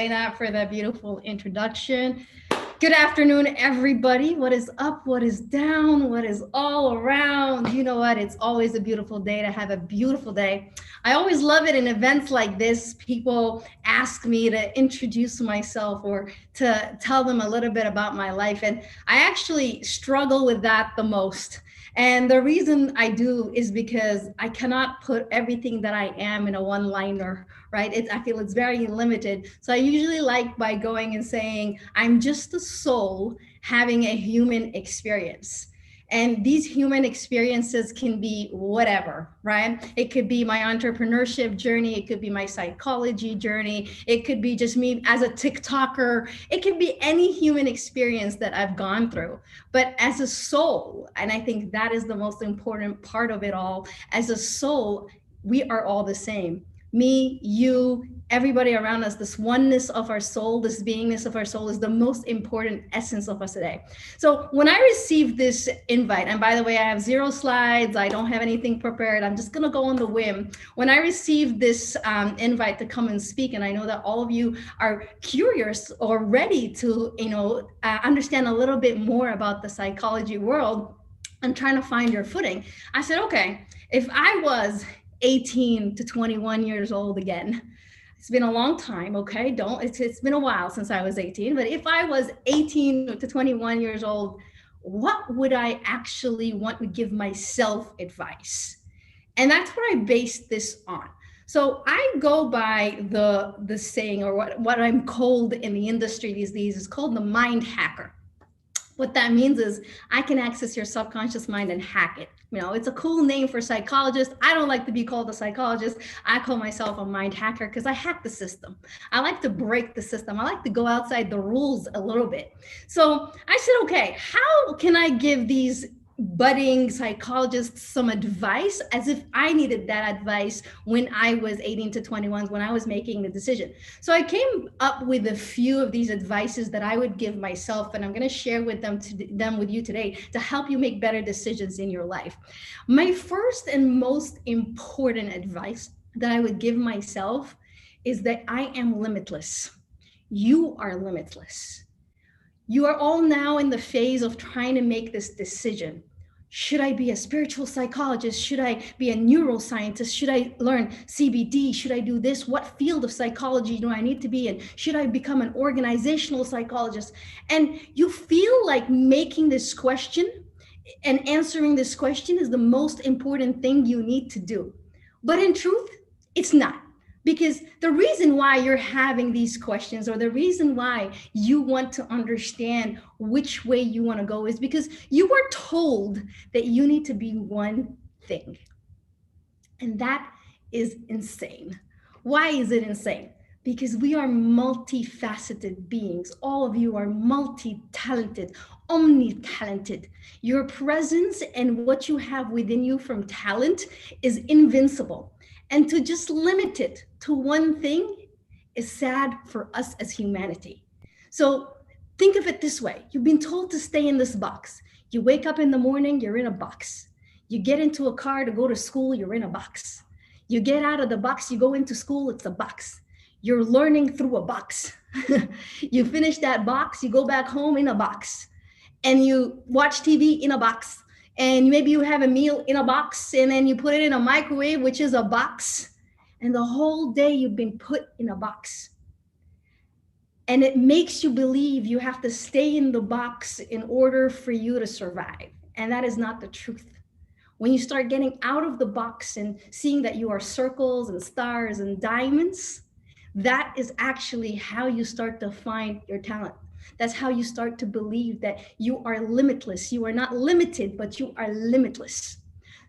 Elena, for that beautiful introduction. Good afternoon, everybody. What is up? What is down? What is all around? You know what? It's always a beautiful day to have a beautiful day. I always love it in events like this. People ask me to introduce myself or to tell them a little bit about my life. And I actually struggle with that the most. And the reason I do is because I cannot put everything that I am in a one-liner, right? I feel it's very limited. So I usually like by going and saying, I'm just a soul having a human experience. And these human experiences can be whatever, right? It could be my entrepreneurship journey. It could be my psychology journey. It could be just me as a TikToker. It could be any human experience that I've gone through. But as a soul, and I think that is the most important part of it all, as a soul, we are all the same. Me, you, everybody around us, this oneness of our soul, this beingness of our soul is the most important essence of us today. So when I received this invite, and by the way, I have 0 slides, I don't have anything prepared, I'm just gonna go on the whim. When I received this invite to come and speak, and I know that all of you are curious or ready to, understand a little bit more about the psychology world and trying to find your footing, I said, okay, if I was 18 to 21 years old again. It's been a long time, okay? It's been a while since I was 18, but if I was 18 to 21 years old, what would I actually want to give myself advice? And that's what I based this on. So I go by the saying, or what I'm called in the industry these days is called the mind hacker. What that means is I can access your subconscious mind and hack it. It's a cool name for psychologists. I don't like to be called a psychologist. I call myself a mind hacker because I hack the system. I like to break the system. I like to go outside the rules a little bit. So I said, okay, how can I give these budding psychologists some advice as if I needed that advice when I was 18 to 21, when I was making the decision. So I came up with a few of these advices that I would give myself, and I'm going to share with them with you today to help you make better decisions in your life. My first and most important advice that I would give myself is that I am limitless. You are limitless. You are all now in the phase of trying to make this decision. Should I be a spiritual psychologist? Should I be a neuroscientist? Should I learn CBD? Should I do this? What field of psychology do I need to be in? Should I become an organizational psychologist? And you feel like making this question and answering this question is the most important thing you need to do. But in truth, it's not. Because the reason why you're having these questions, or the reason why you want to understand which way you want to go, is because you were told that you need to be one thing. And that is insane. Why is it insane? Because we are multifaceted beings. All of you are multi-talented, omni-talented. Your presence and what you have within you from talent is invincible. And to just limit it to one thing is sad for us as humanity. So think of it this way. You've been told to stay in this box. You wake up in the morning, you're in a box. You get into a car to go to school, you're in a box. You get out of the box, you go into school, it's a box. You're learning through a box. You finish that box, you go back home in a box. And you watch TV in a box. And maybe you have a meal in a box, and then you put it in a microwave, which is a box. And the whole day you've been put in a box. And it makes you believe you have to stay in the box in order for you to survive. And that is not the truth. When you start getting out of the box and seeing that you are circles and stars and diamonds, that is actually how you start to find your talent. That's how you start to believe that you are limitless. You are not limited, but you are limitless.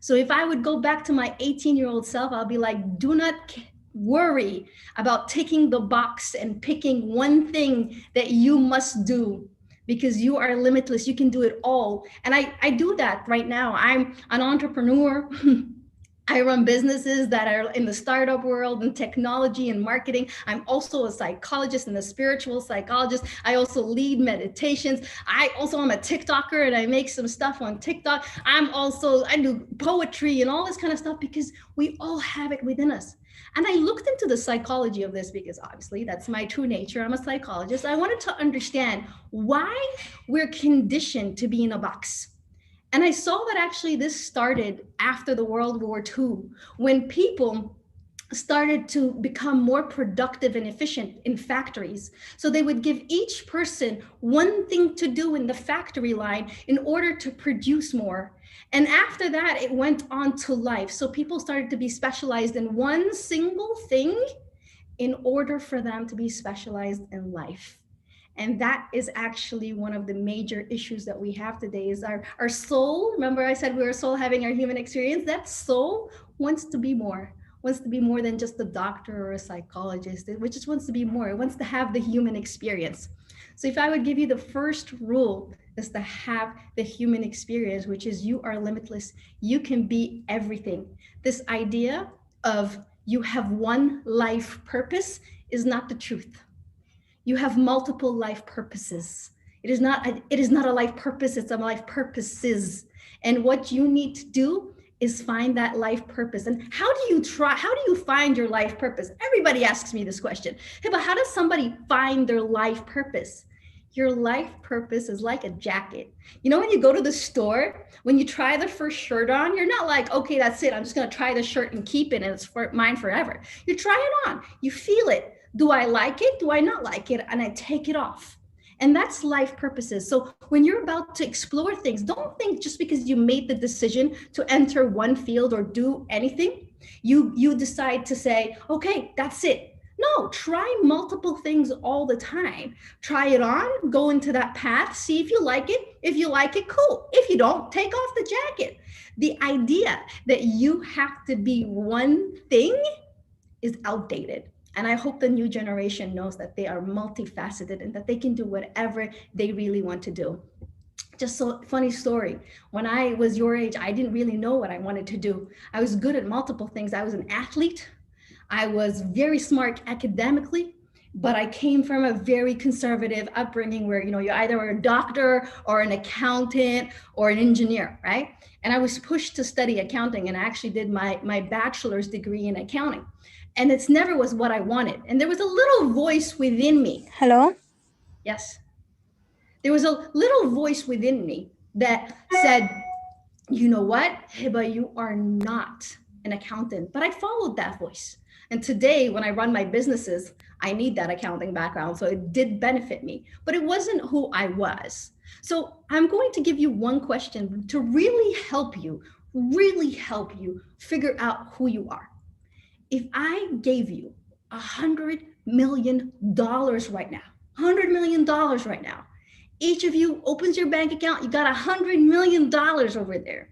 So if I would go back to my 18-year-old self, I'll be like, do not worry about ticking the box and picking one thing that you must do, because you are limitless. You can do it all. And I do that right now. I'm an entrepreneur. I run businesses that are in the startup world and technology and marketing. I'm also a psychologist and a spiritual psychologist. I also lead meditations. I am a TikToker, and I make some stuff on TikTok. I do poetry and all this kind of stuff, because we all have it within us. And I looked into the psychology of this because obviously that's my true nature. I'm a psychologist. I wanted to understand why we're conditioned to be in a box. And I saw that actually this started after the World War II, when people started to become more productive and efficient in factories. So they would give each person one thing to do in the factory line in order to produce more. And after that, it went on to life. So people started to be specialized in one single thing in order for them to be specialized in life. And that is actually one of the major issues that we have today is our soul. Remember I said we were a soul having our human experience? That soul wants to be more, wants to be more than just a doctor or a psychologist. It just wants to be more. It wants to have the human experience. So if I would give you the first rule is to have the human experience, which is you are limitless. You can be everything. This idea of you have one life purpose is not the truth. You have multiple life purposes. It is not a life purpose, it's a life purposes. And what you need to do is find that life purpose. And how do you find your life purpose? Everybody asks me this question. Hey, but how does somebody find their life purpose? Your life purpose is like a jacket. You know, when you go to the store, when you try the first shirt on, you're not like, okay, that's it. I'm just going to try the shirt and keep it and it's mine forever. You try it on, you feel it. Do I like it? Do I not like it? And I take it off. And that's life purposes. So when you're about to explore things, don't think just because you made the decision to enter one field or do anything, you decide to say, okay, that's it. No, try multiple things all the time. Try it on, go into that path, see if you like it. If you like it, cool. If you don't, take off the jacket. The idea that you have to be one thing is outdated. And I hope the new generation knows that they are multifaceted and that they can do whatever they really want to do. Just so funny story. When I was your age, I didn't really know what I wanted to do. I was good at multiple things. I was an athlete. I was very smart academically, but I came from a very conservative upbringing where, you either were a doctor or an accountant or an engineer, right? And I was pushed to study accounting, and I actually did my bachelor's degree in accounting. And it's never was what I wanted. And there was a little voice within me. Hello? Yes. There was a little voice within me that said, you know what, Hiba, you are not an accountant. But I followed that voice. And today, when I run my businesses, I need that accounting background. So it did benefit me, but it wasn't who I was. So I'm going to give you one question to really help you figure out who you are. If I gave you $100 million right now, $100 million right now, each of you opens your bank account, you got $100 million over there.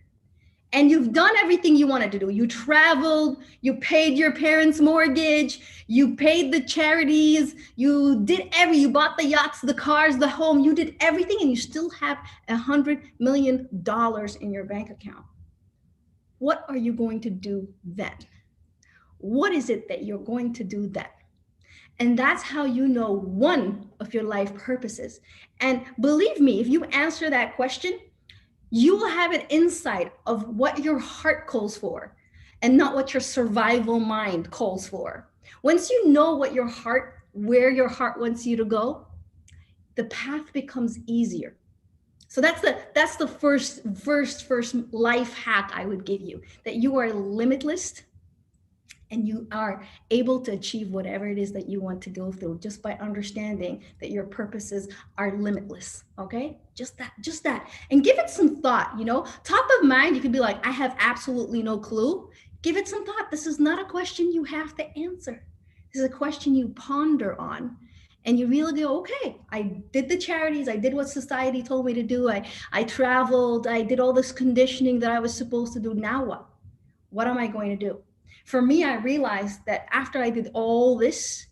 And you've done everything you wanted to do. You traveled, you paid your parents' mortgage, you paid the charities, you bought the yachts, the cars, the home, you did everything, and you still have $100 million in your bank account. What are you going to do then? What is it that you're going to do then? And that's how you know one of your life purposes. And believe me, if you answer that question, you will have an insight of what your heart calls for and not what your survival mind calls for. Once you know where your heart wants you to go, the path becomes easier. So that's the first life hack I would give you, that you are limitless and you are able to achieve whatever it is that you want to go through just by understanding that your purposes are limitless. Okay, just that, and give it some thought. Top of mind, you could be like, I have absolutely no clue. Give it some thought. This is not a question you have to answer. This is a question you ponder on. And you really go, okay, I did the charities, I did what society told me to do, I traveled, I did all this conditioning that I was supposed to do. Now what? What am I going to do? For me, I realized that after I did all this,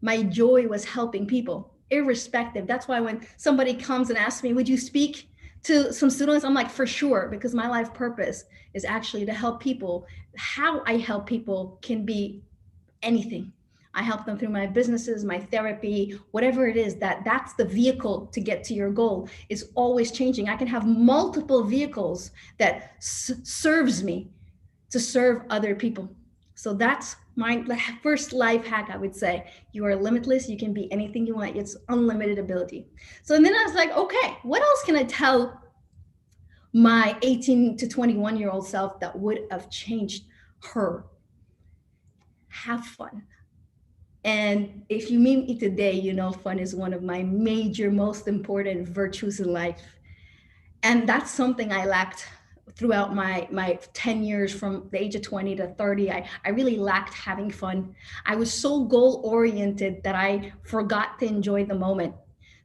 my joy was helping people, irrespective. That's why when somebody comes and asks me, would you speak to some students? I'm like, for sure, because my life purpose is actually to help people. How I help people can be anything. I help them through my businesses, my therapy, whatever it is, that's the vehicle to get to your goal. It's always changing. I can have multiple vehicles that serves me to serve other people. So that's my first life hack, I would say. You are limitless. You can be anything you want. It's unlimited ability. So then I was like, okay, what else can I tell my 18 to 21-year-old self that would have changed her? Have fun. And if you meet me today, you know fun is one of my major, most important virtues in life. And that's something I lacked throughout my 10 years from the age of 20 to 30. I really lacked having fun. I was so goal oriented that I forgot to enjoy the moment.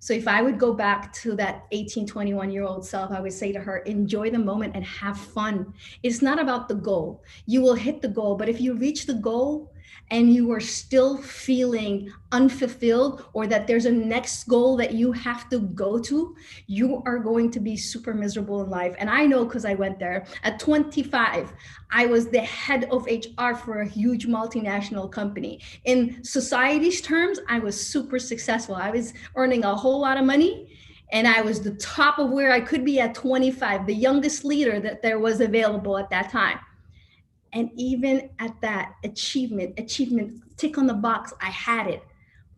So if I would go back to that 18, 21-year-old self, I would say to her, enjoy the moment and have fun. It's not about the goal. You will hit the goal, but if you reach the goal and you are still feeling unfulfilled, or that there's a next goal that you have to go to, you are going to be super miserable in life. And I know, because I went there. At 25, I was the head of HR for a huge multinational company. In society's terms, I was super successful. I was earning a whole lot of money, and I was the top of where I could be at 25, the youngest leader that there was available at that time. And even at that achievement, tick on the box, I had it,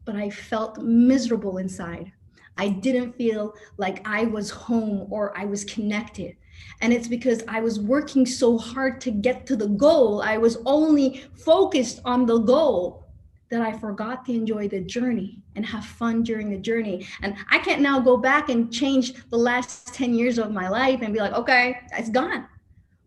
but I felt miserable inside. I didn't feel like I was home or I was connected. And it's because I was working so hard to get to the goal. I was only focused on the goal that I forgot to enjoy the journey and have fun during the journey. And I can't now go back and change the last 10 years of my life and be like, okay, it's gone.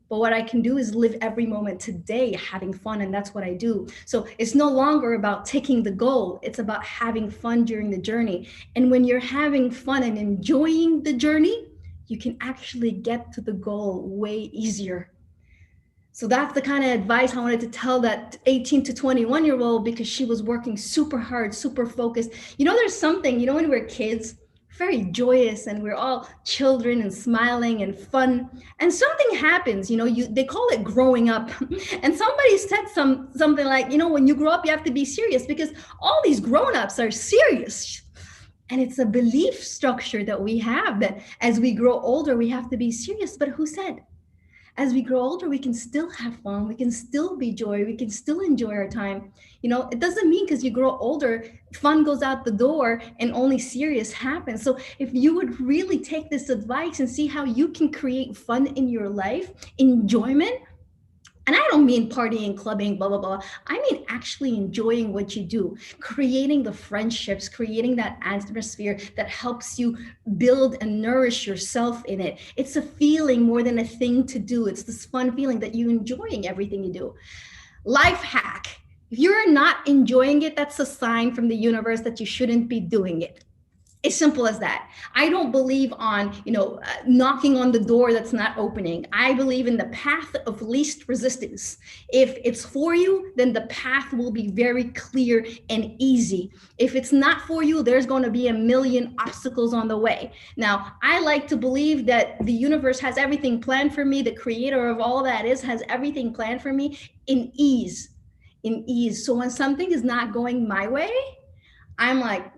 But what I can do is live every moment today having fun, and that's what I do. So it's no longer about taking the goal. It's about having fun during the journey. And when you're having fun and enjoying the journey, you can actually get to the goal way easier. So that's the kind of advice I wanted to tell that 18 to 21-year-old, because she was working super hard, super focused. There's something, when we're kids, very joyous, and we're all children and smiling and fun, and something happens, they call it growing up. And somebody said something like, when you grow up, you have to be serious, because all these grown-ups are serious. And it's a belief structure that we have, that as we grow older, we have to be serious. But who said? As we grow older, we can still have fun. We can still be joy. We can still enjoy our time. It doesn't mean because you grow older, fun goes out the door and only serious happens. So if you would really take this advice and see how you can create fun in your life, enjoyment, and I don't mean partying, clubbing, blah, blah, blah. I mean actually enjoying what you do, creating the friendships, creating that atmosphere that helps you build and nourish yourself in it. It's a feeling more than a thing to do. It's this fun feeling that you're enjoying everything you do. Life hack. If you're not enjoying it, that's a sign from the universe that you shouldn't be doing it. As simple as that. I don't believe on, knocking on the door that's not opening. I believe in the path of least resistance. If it's for you, then the path will be very clear and easy. If it's not for you, there's going to be a million obstacles on the way. Now, I like to believe that the universe has everything planned for me. The creator of all that has everything planned for me in ease. So when something is not going my way, I'm like,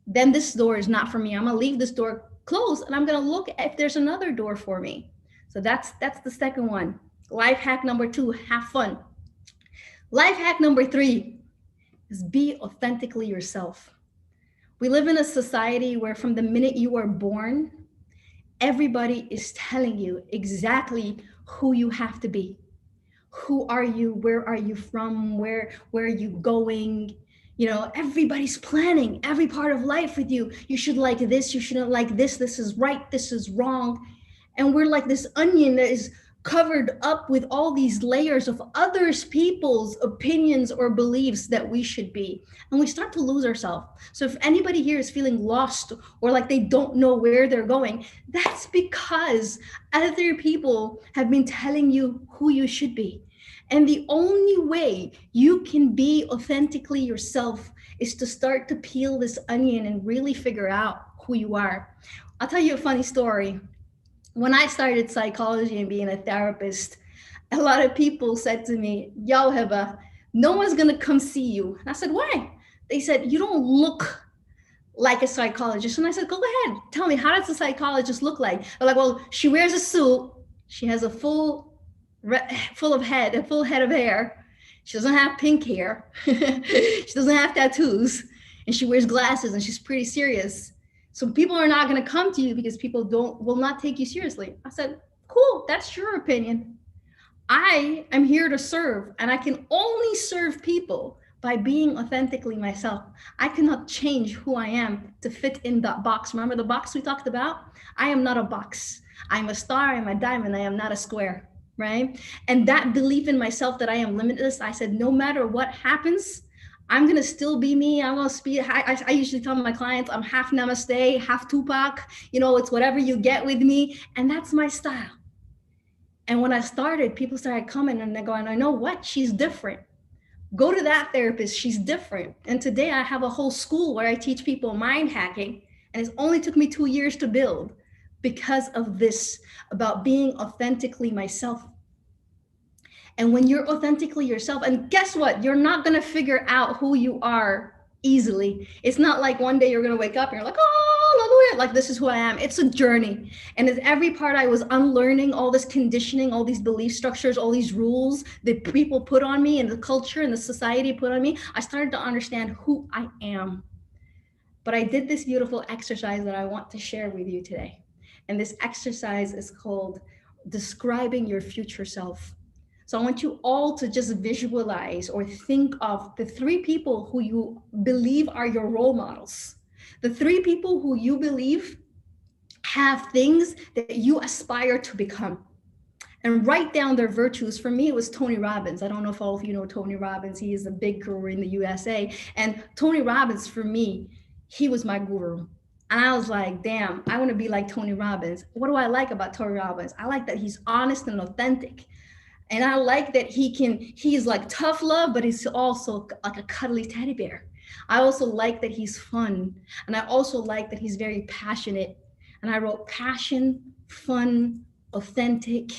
then this door is not for me. I'm gonna leave this door closed, and I'm gonna look if there's another door for me. So that's the second one. Life hack number 2, have fun. Life hack number 3 is be authentically yourself. We live in a society where from the minute you are born, everybody is telling you exactly who you have to be. Who are you? Where are you from? Where are you going? Everybody's planning every part of life with you. You should like this, you shouldn't like this, this is right, this is wrong. And we're like this onion that is covered up with all these layers of others people's opinions or beliefs that we should be. And we start to lose ourselves. So if anybody here is feeling lost or like they don't know where they're going, that's because other people have been telling you who you should be. And the only way you can be authentically yourself is to start to peel this onion and really figure out who you are. I'll tell you a funny story. When I started psychology and being a therapist, a lot of people said to me, yo, Hiba, no one's going to come see you. And I said, why? They said, you don't look like a psychologist. And I said, go ahead. Tell me, how does a psychologist look like? They're like, well, she wears a suit. She has a full head of hair. She doesn't have pink hair. She doesn't have tattoos, and she wears glasses, and she's pretty serious. So people are not going to come to you because people will not take you seriously. I said, cool, that's your opinion. I am here to serve, and I can only serve people by being authentically myself. I cannot change who I am to fit in that box. Remember the box we talked about? I am not a box. I'm a star, I'm a diamond, I am not a square, right? And that belief in myself that I am limitless, I said, no matter what happens, I'm gonna still be me. I'm gonna speak. I usually tell my clients I'm half Namaste, half Tupac. You know, it's whatever you get with me, and that's my style. And when I started, people started coming and they're going, I know what, she's different. Go to that therapist, she's different. And today I have a whole school where I teach people mind hacking. And it only took me 2 years to build because of this, about being authentically myself. And when you're authentically yourself, and guess what? You're not going to figure out who you are easily. It's not like one day you're going to wake up and you're like, oh, look, like this is who I am. It's a journey. And as every part I was unlearning all this conditioning, all these belief structures, all these rules that people put on me and the culture and the society put on me, I started to understand who I am. But I did this beautiful exercise that I want to share with you today. And this exercise is called describing your future self. So I want you all to just visualize or think of the 3 people who you believe are your role models. The 3 people who you believe have things that you aspire to become. And write down their virtues. For me, it was Tony Robbins. I don't know if all of you know Tony Robbins. He is a big guru in the USA. And Tony Robbins, for me, he was my guru. And I was like, damn, I want to be like Tony Robbins. What do I like about Tony Robbins? I like that he's honest and authentic. And I like that he's like tough love, but he's also like a cuddly teddy bear. I also like that he's fun. And I also like that he's very passionate. And I wrote passion, fun, authentic.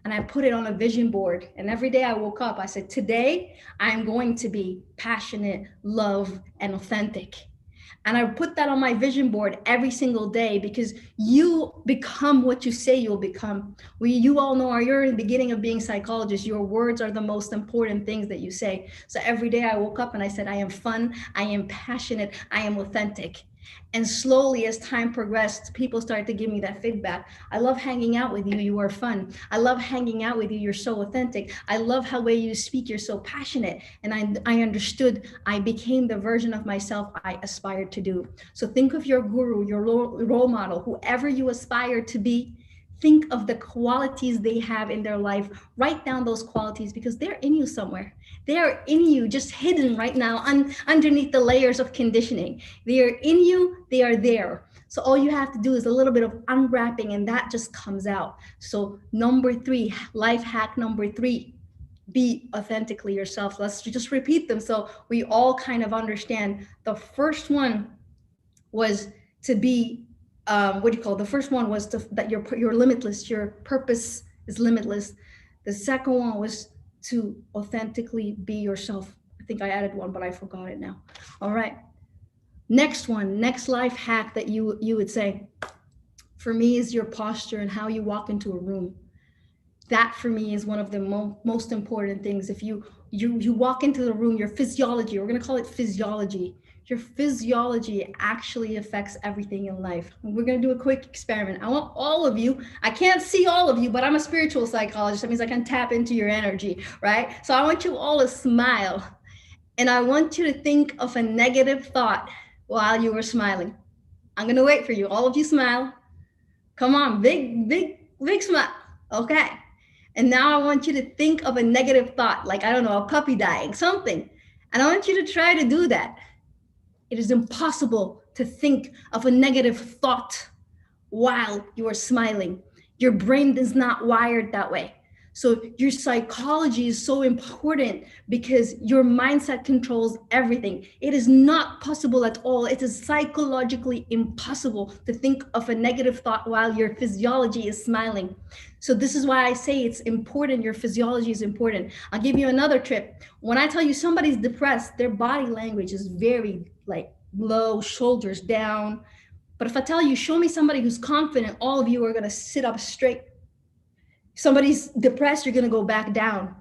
And I put it on a vision board. And every day I woke up, I said, today I'm going to be passionate, love, and authentic. And I put that on my vision board every single day because you become what you say you'll become. You all know, you're in the beginning of being psychologists. Your words are the most important things that you say. So every day I woke up and I said, I am fun, I am passionate, I am authentic. And slowly, as time progressed, people started to give me that feedback. I love hanging out with you. You are fun. I love hanging out with you. You're so authentic. I love how way you speak. You're so passionate. And I understood. I became the version of myself I aspired to do. So think of your guru, your role model, whoever you aspire to be. Think of the qualities they have in their life. Write down those qualities because they're in you somewhere. They are in you, just hidden right now underneath the layers of conditioning. They are in you, they are there. So all you have to do is a little bit of unwrapping and that just comes out. So number 3, life hack number 3, be authentically yourself. Let's just repeat them so we all kind of understand. The first one was to be the first one was that you're limitless, your purpose is limitless. The second one was to authentically be yourself. I think I added one, but I forgot it now. All right. Next one, next life hack that you would say, for me, is your posture and how you walk into a room. That for me is one of the most important things. If you walk into the room, your physiology, we're going to call it physiology. Your physiology actually affects everything in life. We're going to do a quick experiment. I want all of you, I can't see all of you, but I'm a spiritual psychologist. That means I can tap into your energy, right? So I want you all to smile. And I want you to think of a negative thought while you were smiling. I'm going to wait for you. All of you smile. Come on, big smile. Okay. And now I want you to think of a negative thought, like, I don't know, a puppy dying, something. And I want you to try to do that. It is impossible to think of a negative thought while you are smiling. Your brain is not wired that way. So your psychology is so important because your mindset controls everything. It is not possible at all. It is psychologically impossible to think of a negative thought while your physiology is smiling. So this is why I say it's important. Your physiology is important. I'll give you another tip. When I tell you somebody's depressed, their body language is very like low, shoulders down. But if I tell you, show me somebody who's confident, all of you are going to sit up straight. Somebody's depressed, you're going to go back down.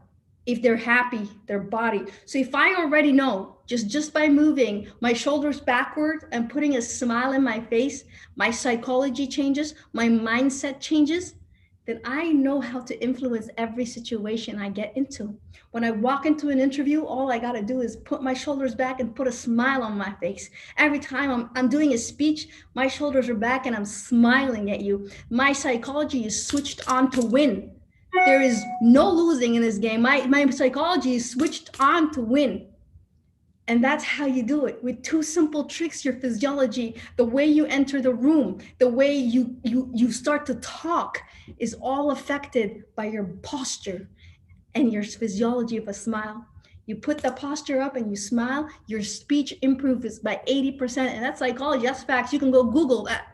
if they're happy, their body. So if I already know just by moving my shoulders backward and putting a smile in my face, my psychology changes, my mindset changes, then I know how to influence every situation I get into. When I walk into an interview, all I got to do is put my shoulders back and put a smile on my face. Every time I'm doing a speech, my shoulders are back and I'm smiling at you. My psychology is switched on to win. There is no losing in this game. My psychology is switched on to win. And that's how you do it with two simple tricks. Your physiology, the way you enter the room, the way you start to talk is all affected by your posture and your physiology of a smile. You put the posture up and you smile, your speech improves by 80%. And that's psychology, that's facts. You can go Google that.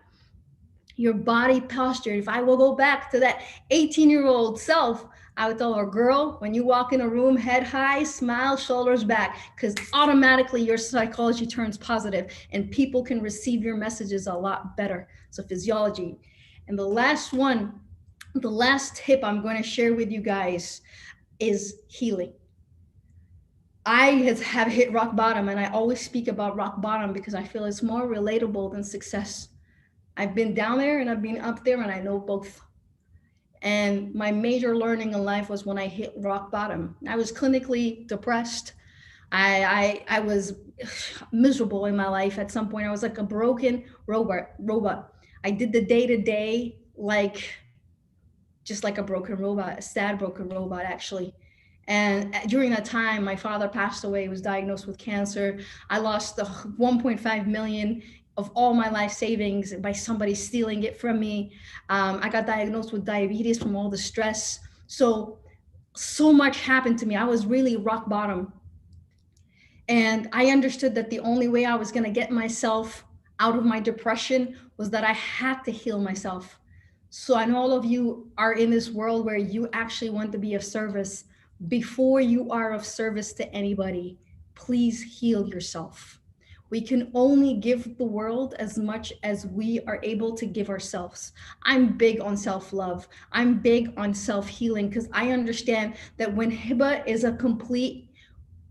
Your body posture. If I will go back to that 18-year-old self, I would tell her, girl, when you walk in a room, head high, smile, shoulders back, because automatically your psychology turns positive and people can receive your messages a lot better. So physiology. And the last one, the last tip I'm going to share with you guys is healing. I have hit rock bottom, and I always speak about rock bottom because I feel it's more relatable than success. I've been down there and I've been up there, and I know both. And my major learning in life was when I hit rock bottom. I was clinically depressed. I was miserable in my life. At some point, I was like a broken robot. I did the day to day like just like a broken robot, a sad broken robot actually. And during that time, my father passed away, was diagnosed with cancer. I lost the 1.5 million of all my life savings by somebody stealing it from me. I got diagnosed with diabetes from all the stress. So much happened to me. I was really rock bottom. And I understood that the only way I was going to get myself out of my depression was that I had to heal myself. So I know all of you are in this world where you actually want to be of service. Before you are of service to anybody, please heal yourself. We can only give the world as much as we are able to give ourselves. I'm big on self-love. I'm big on self-healing because I understand that when Hiba is a complete,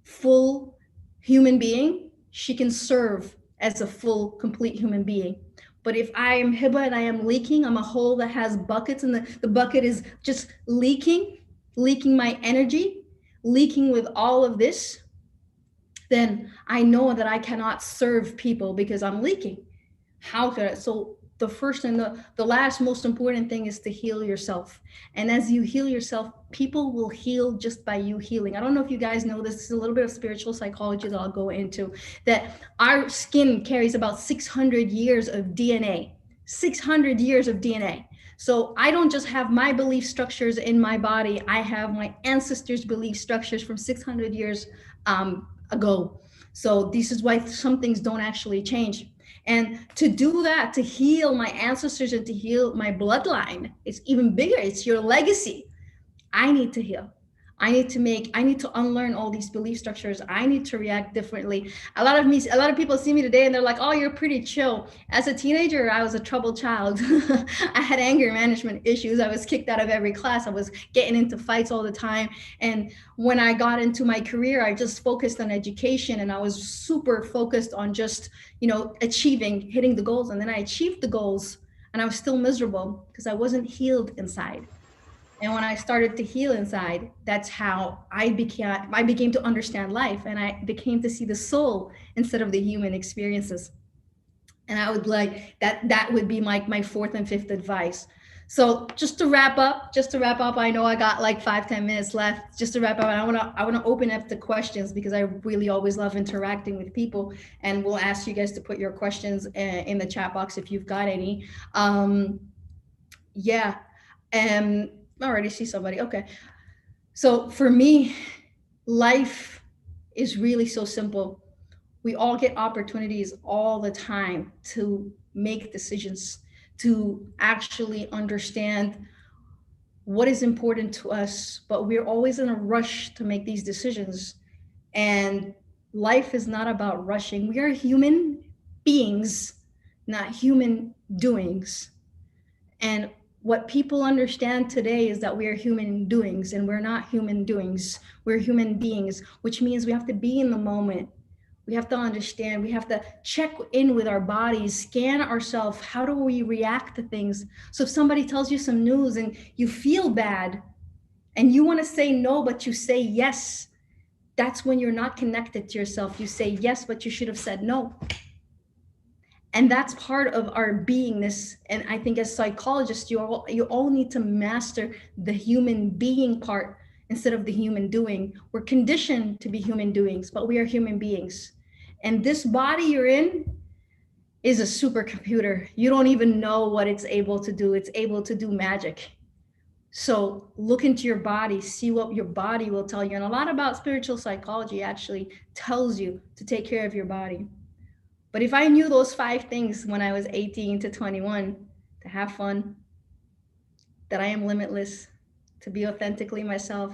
full human being, she can serve as a full, complete human being. But if I am Hiba and I am leaking, I'm a hole that has buckets, and the bucket is just leaking my energy, leaking with all of this, then I know that I cannot serve people because I'm leaking. How could I? So the first and the last most important thing is to heal yourself. And as you heal yourself, people will heal just by you healing. I don't know if you guys know this. This is a little bit of spiritual psychology that I'll go into, that our skin carries about 600 years of DNA. 600 years of DNA. So I don't just have my belief structures in my body. I have my ancestors' belief structures from 600 years ago. So this is why some things don't actually change. And to do that, to heal my ancestors and to heal my bloodline, it's even bigger. It's your legacy. I need to heal. I need to unlearn all these belief structures. I need to react differently. A lot of people see me today and they're like, oh, you're pretty chill. As a teenager, I was a troubled child. I had anger management issues. I was kicked out of every class. I was getting into fights all the time. And when I got into my career, I just focused on education, and I was super focused on just, hitting the goals. And then I achieved the goals, and I was still miserable because I wasn't healed inside. And when I started to heal inside, that's how I began to understand life, and I became to see the soul instead of the human experiences. And I would like that would be my fourth and fifth advice. So just to wrap up, I know I got like 5-10 minutes left. Just to wrap up, I want to open up the questions because I really always love interacting with people, and we'll ask you guys to put your questions in the chat box if you've got any. Yeah. I already see somebody. Okay. So for me, life is really so simple. We all get opportunities all the time to make decisions, to actually understand what is important to us, but we're always in a rush to make these decisions. And life is not about rushing. We are human beings, not human doings. And what people understand today is that we are human doings, and we're not human doings. We're human beings, which means we have to be in the moment. We have to understand, we have to check in with our bodies, scan ourselves. How do we react to things? So if somebody tells you some news and you feel bad and you want to say no, but you say yes, that's when you're not connected to yourself. You say yes, but you should have said no. And that's part of our beingness. And I think as psychologists, you all need to master the human being part instead of the human doing. We're conditioned to be human doings, but we are human beings. And this body you're in is a supercomputer. You don't even know what it's able to do. It's able to do magic. So look into your body, see what your body will tell you. And a lot about spiritual psychology actually tells you to take care of your body. But if I knew those 5 things when I was 18 to 21, to have fun, that I am limitless, to be authentically myself,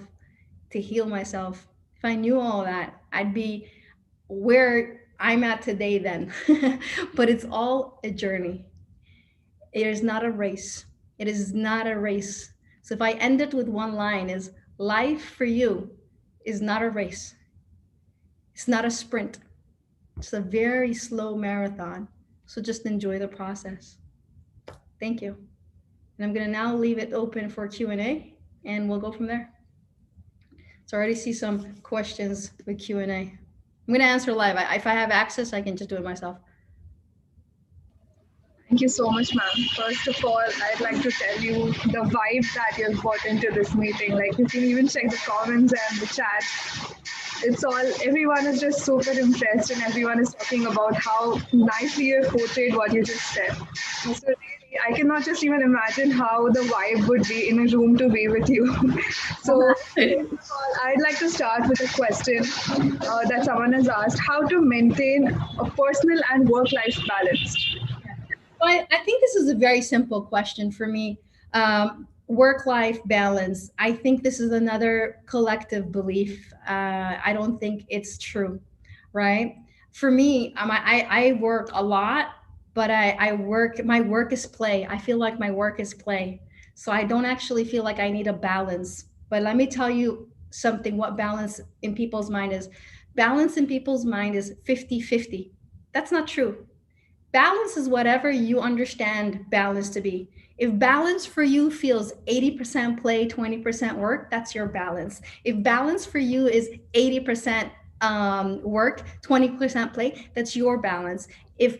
to heal myself, if I knew all that, I'd be where I'm at today then. But it's all a journey. It is not a race. It is not a race. So if I end it with one line, is life for you is not a race. It's not a sprint. It's a very slow marathon. So just enjoy the process. Thank you. And I'm going to now leave it open for Q&A, and we'll go from there. So I already see some questions with Q&A. I'm going to answer live. If I have access, I can just do it myself. Thank you so much, ma'am. First of all, I'd like to tell you the vibe that you've brought into this meeting. Like, you can even check the comments and the chat. It's all, everyone is just super impressed, and everyone is talking about how nicely you've portrayed what you just said. So really, I cannot just even imagine how the vibe would be in a room to be with you. So first of all, I'd like to start with a question that someone has asked: how to maintain a personal and work-life balance? Well, I think this is a very simple question for me. Work-life balance. I think this is another collective belief. I don't think it's true, right? For me, I work a lot, but I work, my work is play. I feel like my work is play. So I don't actually feel like I need a balance. But let me tell you something, what balance in people's mind is. Balance in people's mind is 50-50. That's not true. Balance is whatever you understand balance to be. If balance for you feels 80% play, 20% work, that's your balance. If balance for you is 80% work, 20% play, that's your balance. If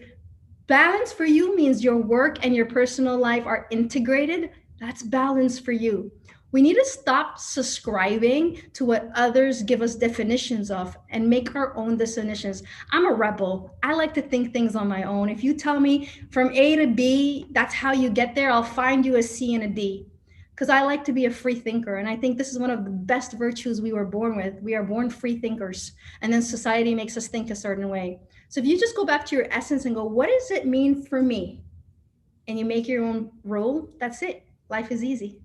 balance for you means your work and your personal life are integrated, that's balance for you. We need to stop subscribing to what others give us definitions of and make our own definitions. I'm a rebel. I like to think things on my own. If you tell me from A to B, that's how you get there, I'll find you a C and a D. Because I like to be a free thinker. And I think this is one of the best virtues we were born with. We are born free thinkers. And then society makes us think a certain way. So if you just go back to your essence and go, what does it mean for me? And you make your own rule, that's it. Life is easy.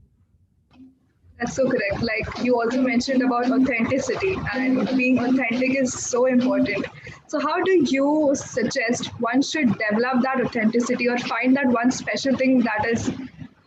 That's so correct. Like, you also mentioned about authenticity, and being authentic is so important. So how do you suggest one should develop that authenticity or find that one special thing that is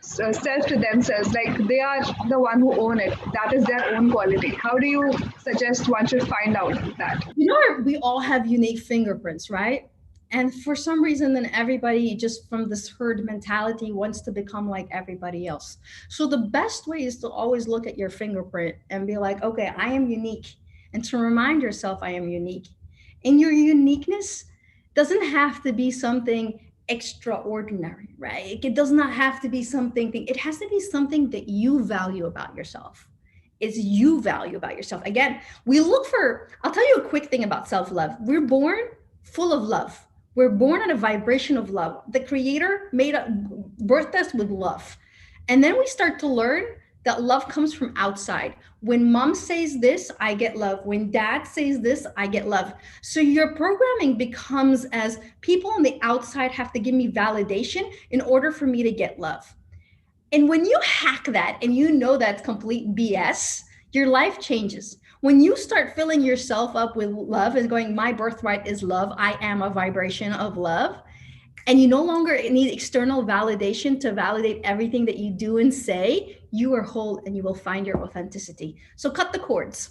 self to themselves? Like, they are the one who own it. That is their own quality. How do you suggest one should find out that? You know, we all have unique fingerprints, right? And for some reason, then everybody just from this herd mentality wants to become like everybody else. So the best way is to always look at your fingerprint and be like, okay, I am unique. And to remind yourself I am unique. And your uniqueness doesn't have to be something extraordinary, right? It does not have to be something, it has to be something that you value about yourself. Is you value about yourself. Again, we look for, I'll tell you a quick thing about self-love. We're born full of love. We're born at a vibration of love. The creator birthed us with love. And then we start to learn that love comes from outside. When mom says this, I get love. When dad says this, I get love. So your programming becomes as people on the outside have to give me validation in order for me to get love. And when you hack that and you know that's complete BS, your life changes. When you start filling yourself up with love and going, my birthright is love, I am a vibration of love, and you no longer need external validation to validate everything that you do and say. You are whole and you will find your authenticity. So cut the cords.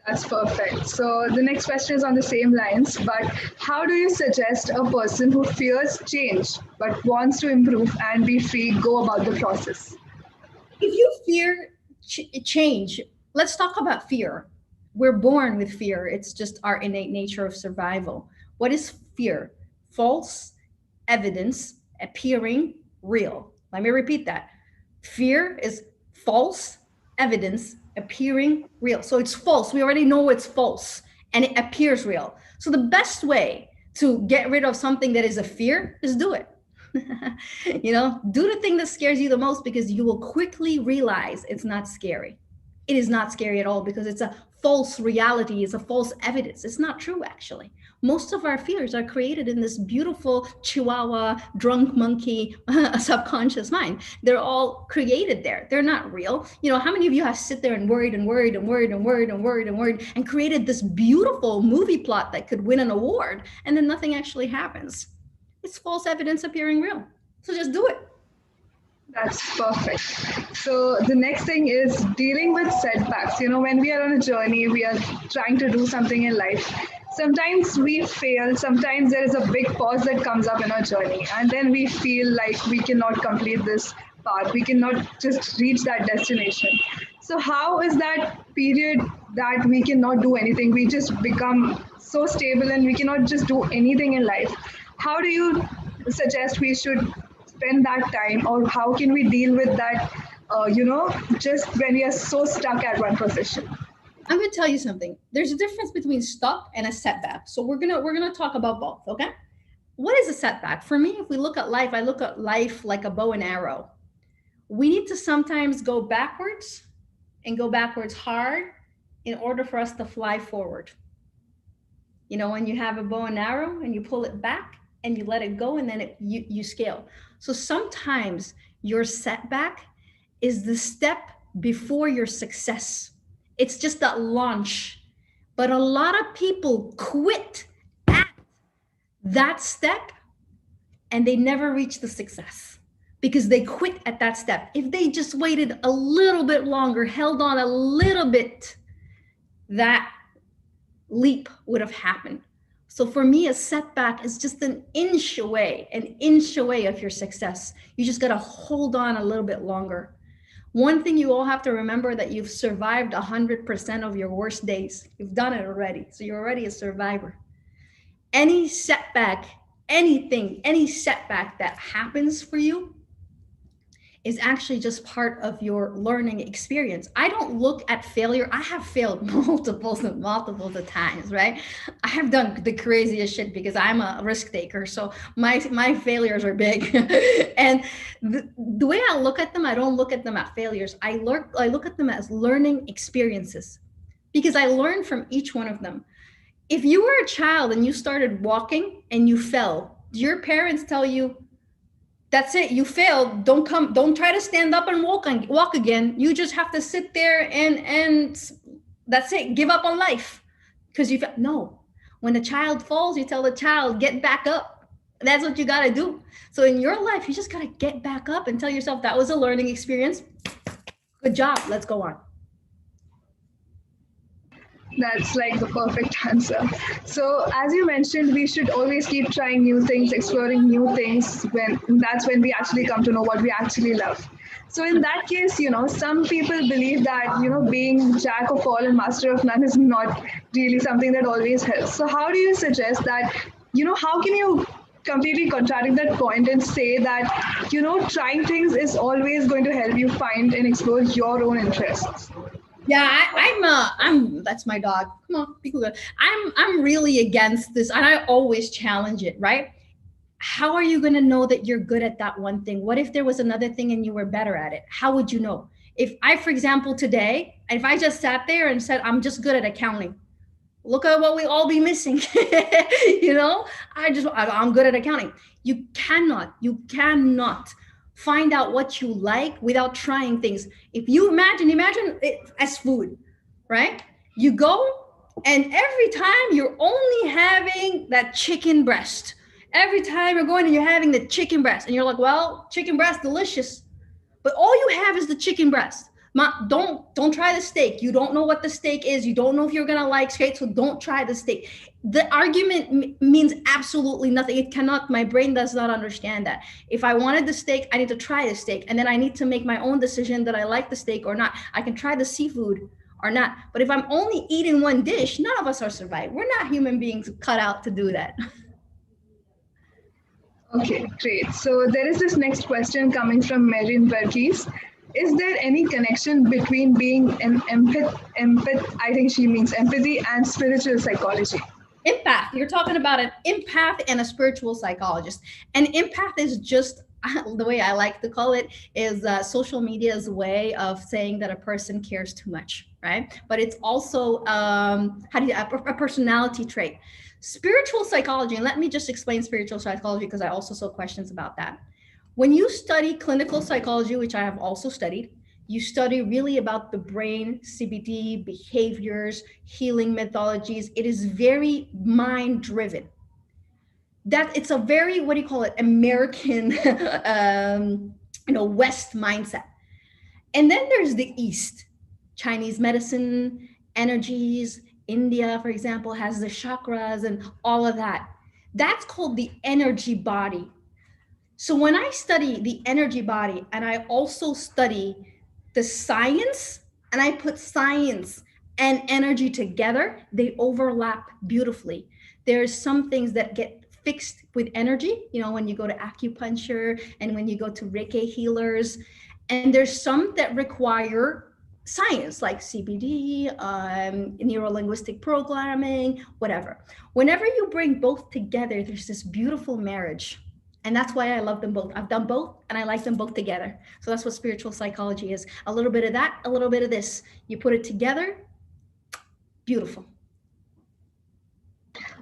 That's perfect. So the next question is on the same lines, but how do you suggest a person who fears change but wants to improve and be free go about the process? If you fear change, let's talk about fear. We're born with fear. It's just our innate nature of survival. What is fear? False evidence appearing real. Let me repeat that. Fear is false evidence appearing real. So it's false. We already know it's false and it appears real. So the best way to get rid of something that is a fear is do it. Do the thing that scares you the most, because you will quickly realize it's not scary. It is not scary at all, because it's a false reality. It's a false evidence. It's not true, actually. Most of our fears are created in this beautiful chihuahua, drunk monkey, subconscious mind. They're all created there. They're not real. How many of you have sit there and worried and worried and worried and worried and worried and worried and created this beautiful movie plot that could win an award, and then nothing actually happens? It's false evidence appearing real. So just do it. That's perfect. So the next thing is dealing with setbacks. When we are on a journey, we are trying to do something in life. Sometimes we fail, sometimes there is a big pause that comes up in our journey, and then we feel like we cannot complete this path, we cannot just reach that destination. So how is that period that we cannot do anything? We just become so stable and we cannot just do anything in life. How do you suggest we should spend that time, or how can we deal with that, just when we are so stuck at one position? I'm going to tell you something. There's a difference between stuck and a setback. So we're going to talk about both, okay? What is a setback? For me, if we look at life, I look at life like a bow and arrow. We need to sometimes go backwards, and go backwards hard, in order for us to fly forward. When you have a bow and arrow and you pull it back and you let it go, and then you scale. So sometimes your setback is the step before your success. It's just that launch. But a lot of people quit at that step and they never reach the success because they quit at that step. If they just waited a little bit longer, held on a little bit, that leap would have happened. So for me, a setback is just an inch away of your success. You just got to hold on a little bit longer. One thing you all have to remember, that you've survived 100% of your worst days. You've done it already. So you're already a survivor. Any setback, any setback that happens for you is actually just part of your learning experience. I don't look at failure. I have failed multiples of times, right? I have done the craziest shit because I'm a risk taker. So my failures are big. And the way I look at them, I don't look at them as failures. I look at them as learning experiences, because I learned from each one of them. If you were a child and you started walking and you fell, do your parents tell you, that's it, you failed, don't try to stand up and walk again, you just have to sit there and that's it, give up on life because no. When a child falls, you tell the child, get back up. That's what you got to do. So in your life, you just got to get back up and tell yourself, that was a learning experience, good job, let's go on. That's like the perfect answer. So, as you mentioned, we should always keep trying new things, exploring new things. That's when we actually come to know what we actually love. So, in that case, some people believe that being jack of all and master of none is not really something that always helps. So, how do you suggest that? How can you completely contradict that point and say that trying things is always going to help you find and explore your own interests? Yeah, I'm. That's my dog. Come on, be good. I'm really against this, and I always challenge it. Right? How are you going to know that you're good at that one thing? What if there was another thing and you were better at it? How would you know? If I, for example, today, if I just sat there and said I'm just good at accounting, look at what we all be missing. I'm good at accounting. You cannot find out what you like without trying things. If you imagine it as food, right? You go And every time you're only having that chicken breast. Every time you're going and you're having the chicken breast, and you're like, well, chicken breast, delicious. But all you have is the chicken breast. Don't try the steak. You don't know what the steak is. You don't know if you're gonna like steak, so don't try the steak. The argument means absolutely nothing. It cannot. My brain does not understand that. If I wanted the steak, I need to try the steak, and then I need to make my own decision that I like the steak or not. I can try the seafood or not. But if I'm only eating one dish, none of us are surviving. We're not human beings cut out to do that. Okay, great. So there is this next question coming from Marin Verghese. Is there any connection between being an I think she means empathy, and spiritual psychology? Empath. You're talking about an empath and a spiritual psychologist. An empath is just the way I like to call it is social media's way of saying that a person cares too much, right? But it's also a personality trait. Spiritual psychology, and let me just explain spiritual psychology because I also saw questions about that. When you study clinical psychology, which I have also studied, you study really about the brain, CBT, behaviors, healing methodologies. It is very mind driven. That it's a very, what do you call it, American, West mindset. And then there's the East, Chinese medicine, energies. India, for example, has the chakras and all of that. That's called the energy body. So when I study the energy body and I also study the science, and I put science and energy together, they overlap beautifully. There's some things that get fixed with energy, when you go to acupuncture and when you go to Reiki healers. And there's some that require science, like CBD, neuro-linguistic programming, whatever. Whenever you bring both together, there's this beautiful marriage. And that's why I love them both. I've done both and I like them both together. So that's what spiritual psychology is. A little bit of that, a little bit of this. You put it together, beautiful.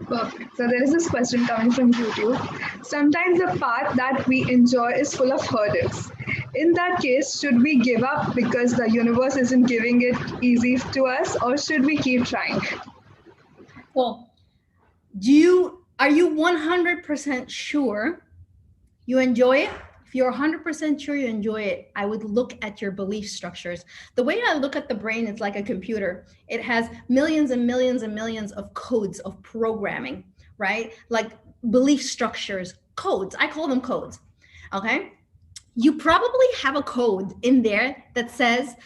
Perfect. So there is this question coming from YouTube. Sometimes the path that we enjoy is full of hurdles. In that case, should we give up because the universe isn't giving it easy to us, or should we keep trying? Well, are you 100% sure you enjoy it? If you're 100% sure you enjoy it, I would look at your belief structures. The way I look at the brain, it's like a computer. It has millions and millions and millions of codes of programming, right? Like belief structures, codes. I call them codes, okay? You probably have a code in there that says,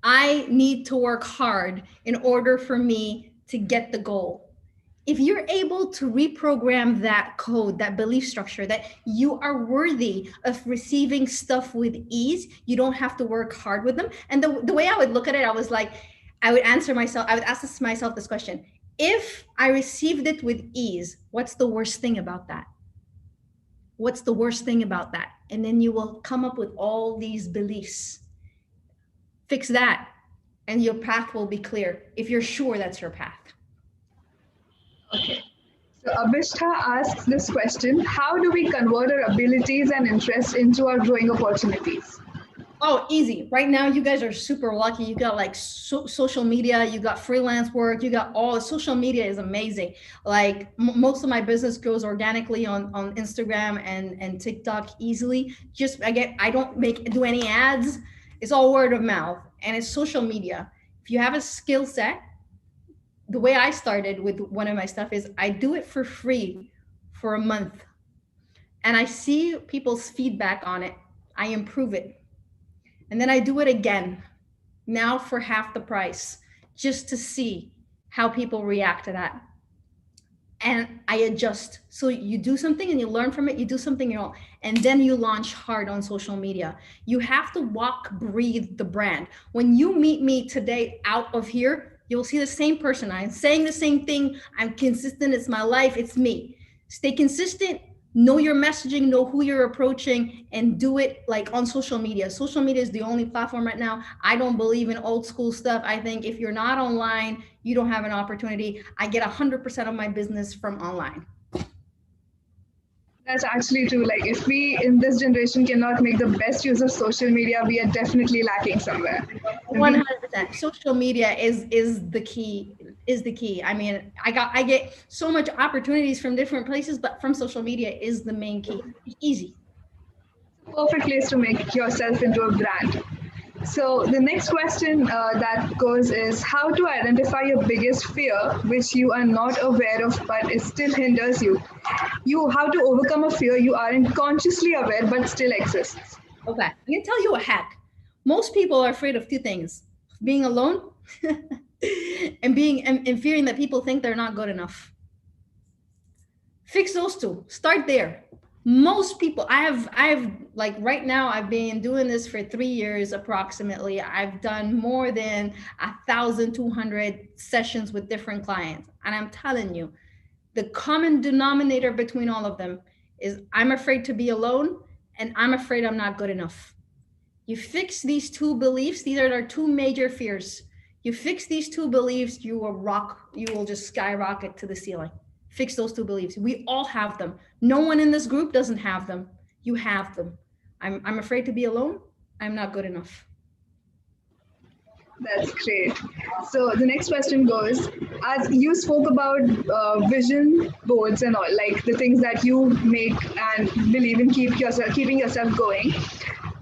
I need to work hard in order for me to get the goal. If you're able to reprogram that code, that belief structure, that you are worthy of receiving stuff with ease, you don't have to work hard with them. And the way I would look at it, I would ask myself this question. If I received it with ease, what's the worst thing about that? What's the worst thing about that? And then you will come up with all these beliefs. Fix that, and your path will be clear if you're sure that's your path. Okay. So Abhishtha asks this question: how do we convert our abilities and interests into our growing opportunities? Oh, easy. Right now, you guys are super lucky. You got like social media, you got freelance work, you got all social media is amazing. Like most of my business goes organically on Instagram and TikTok easily. I don't do any ads. It's all word of mouth and it's social media. If you have a skill set, the way I started with one of my stuff is I do it for free for a month and I see people's feedback on it. I improve it. And then I do it again, now for half the price, just to see how people react to that. And I adjust. So you do something and you learn from it, you do something else, and then you launch hard on social media. You have to walk, breathe the brand. When you meet me today out of here, you'll see the same person. I'm saying the same thing. I'm consistent. It's my life. It's me. Stay consistent. Know your messaging, know who you're approaching, and do it like on social media. Social media is the only platform right now. I don't believe in old school stuff. I think if you're not online, you don't have an opportunity. I get 100% of my business from online. That's actually true. Like if we in this generation cannot make the best use of social media, we are definitely lacking somewhere. 100%. Social media is the key. is the key. I mean, I get so much opportunities from different places, but from social media is the main key. Easy. Perfect place to make yourself into a brand. So the next question that goes is how to identify your biggest fear, which you are not aware of, but it still hinders you. You how to overcome a fear you aren't consciously aware, but still exists. Okay, I can tell you a hack. Most people are afraid of two things: being alone and and fearing that people think they're not good enough. Fix those two. Start there. Most people, I've like right now, I've been doing this for 3 years approximately. I've done more than 1,200 sessions with different clients, and I'm telling you, the common denominator between all of them is I'm afraid to be alone and I'm afraid I'm not good enough. You fix these two beliefs, these are our two major fears. You fix these two beliefs, you will just skyrocket to the ceiling. Fix those two beliefs. We all have them. No one in this group doesn't have them. You have them. I'm afraid to be alone. I'm not good enough. That's great. So the next question goes, as you spoke about vision boards and all, like the things that you make and believe in keeping yourself going.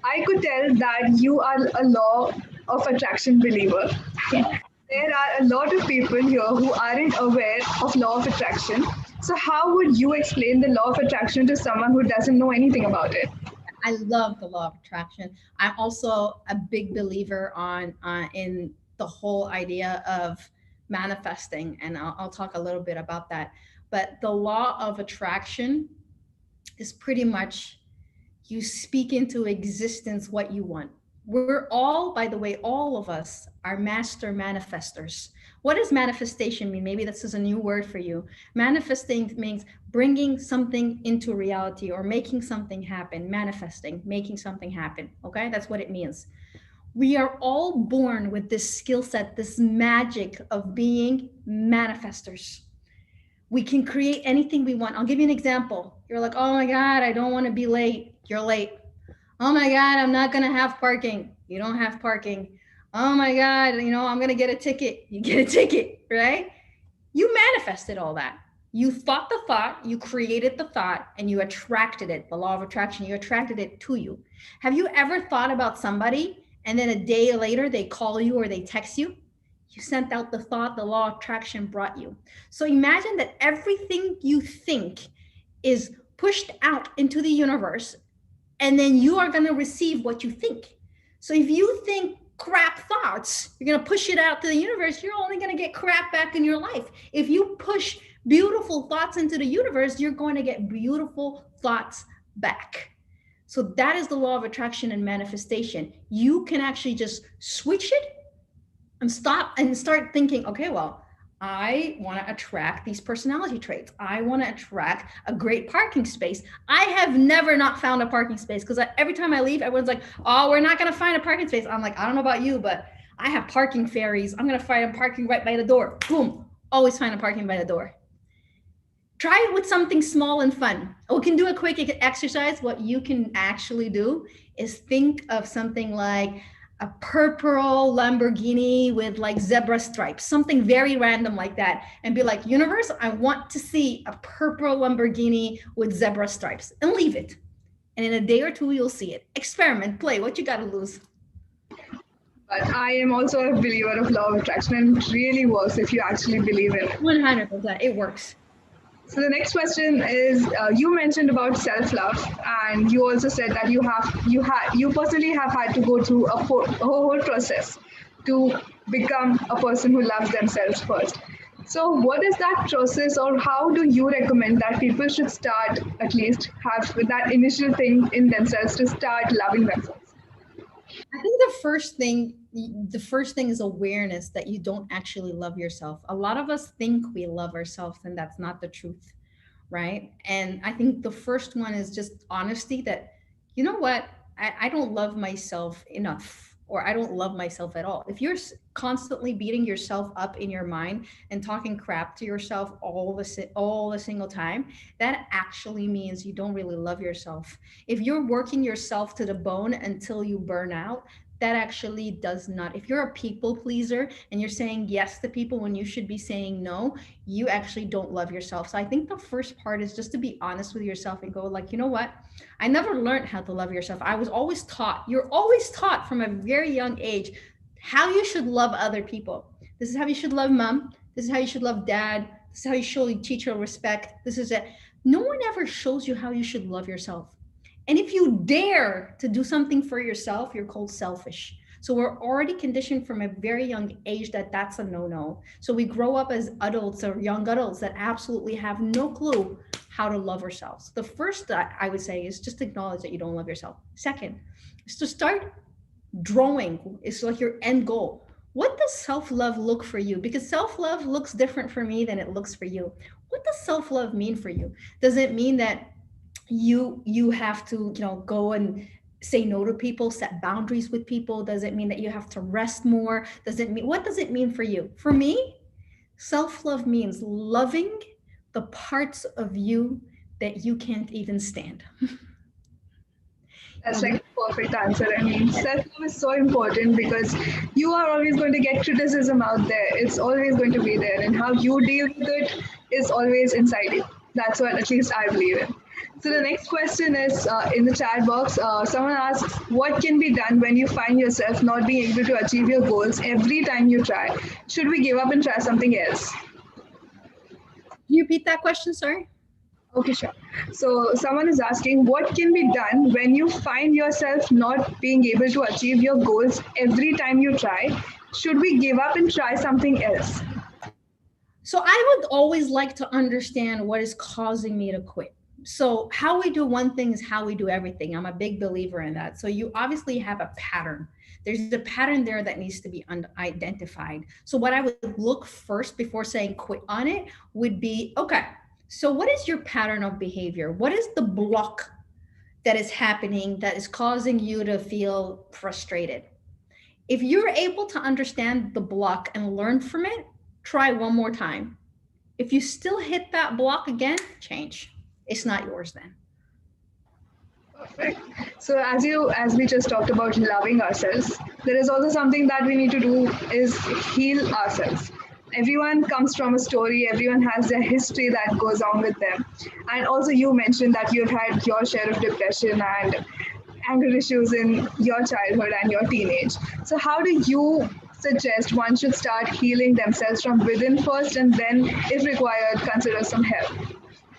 I could tell that you are a law of attraction believer. There are a lot of people here who aren't aware of law of attraction. So how would you explain the law of attraction to someone who doesn't know anything about it? I love the law of attraction. I'm also a big believer on in the whole idea of manifesting, and I'll talk a little bit about that. But the law of attraction is pretty much you speak into existence what you want. We're all, by the way, all of us are master manifestors. What does manifestation mean? Maybe this is a new word for you. Manifesting means bringing something into reality or making something happen, manifesting, making something happen. Okay, that's what it means. We are all born with this skill set, this magic of being manifestors. We can create anything we want. I'll give you an example. You're like, oh my God, I don't want to be late. You're late. Oh my God, I'm not going to have parking. You don't have parking. Oh my God, I'm going to get a ticket. You get a ticket, right? You manifested all that. You thought the thought, you created the thought, and you attracted it. The law of attraction, you attracted it to you. Have you ever thought about somebody and then a day later they call you or they text you? You sent out the thought, the law of attraction brought you. So imagine that everything you think is pushed out into the universe, and then you are going to receive what you think. So if you think crap thoughts, you're going to push it out to the universe, you're only going to get crap back in your life. If you push beautiful thoughts into the universe, you're going to get beautiful thoughts back. So that is the law of attraction and manifestation. You can actually just switch it and stop and start thinking, okay, well, I want to attract these personality traits. I want to attract a great parking space. I have never not found a parking space because every time I leave, everyone's like, oh, we're not going to find a parking space. I'm like, I don't know about you, but I have parking fairies. I'm going to find a parking right by the door. Boom. Always find a parking by the door. Try it with something small and fun. We can do a quick exercise. What you can actually do is think of something like a purple Lamborghini with like zebra stripes, something very random like that, and be like, universe, I want to see a purple Lamborghini with zebra stripes, and leave it. And in a day or two, you'll see it. Experiment, play, what you got to lose? But I am also a believer of law of attraction, and it really works if you actually believe in it. 100%, it works. So the next question is: you mentioned about self-love, and you also said that you personally have had to go through a whole process to become a person who loves themselves first. So what is that process, or how do you recommend that people should start, at least have that initial thing in themselves to start loving themselves? I think the first thing is awareness that you don't actually love yourself. A lot of us think we love ourselves, and that's not the truth, right? And I think the first one is just honesty that, you know what, I don't love myself enough, or I don't love myself at all. If you're constantly beating yourself up in your mind and talking crap to yourself all the single time, that actually means you don't really love yourself. If you're working yourself to the bone until you burn out, that actually does not. If you're a people pleaser and you're saying yes to people when you should be saying no, you actually don't love yourself. So I think the first part is just to be honest with yourself and go like, you know what? I never learned how to love yourself. I was always taught, you're always taught from a very young age how you should love other people. This is how you should love mom. This is how you should love dad. This is how you should teach her respect. This is it. No one ever shows you how you should love yourself. And if you dare to do something for yourself, you're called selfish. So we're already conditioned from a very young age that that's a no-no. So we grow up as adults or young adults that absolutely have no clue how to love ourselves. The first that I would say is just acknowledge that you don't love yourself. Second is to start drawing. It's like your end goal. What does self-love look for you? Because self-love looks different for me than it looks for you. What does self-love mean for you? Does it mean that you have to, go and say no to people, set boundaries with people? Does it mean that you have to rest more? What does it mean for you? For me, self-love means loving the parts of you that you can't even stand. That's like a perfect answer. I mean, self love is so important because you are always going to get criticism out there. It's always going to be there, and how you deal with it is always inside you. That's what at least I believe in. So the next question is in the chat box. Someone asks, "What can be done when you find yourself not being able to achieve your goals every time you try? Should we give up and try something else?" Can you repeat that question? Sorry. Okay, sure. So someone is asking, what can be done when you find yourself not being able to achieve your goals every time you try? Should we give up and try something else? So I would always like to understand what is causing me to quit. So how we do one thing is how we do everything. I'm a big believer in that. So you obviously have a pattern. There's a pattern there that needs to be identified. So what I would look first before saying quit on it would be, okay, so what is your pattern of behavior? What is the block that is happening that is causing you to feel frustrated? If you're able to understand the block and learn from it, try one more time. If you still hit that block again, change. It's not yours then. Perfect. So as we just talked about loving ourselves, there is also something that we need to do is heal ourselves. Everyone comes from a story, everyone has their history that goes on with them. And also you mentioned that you've had your share of depression and anger issues in your childhood and your teenage. So how do you suggest one should start healing themselves from within first and then, if required, consider some help?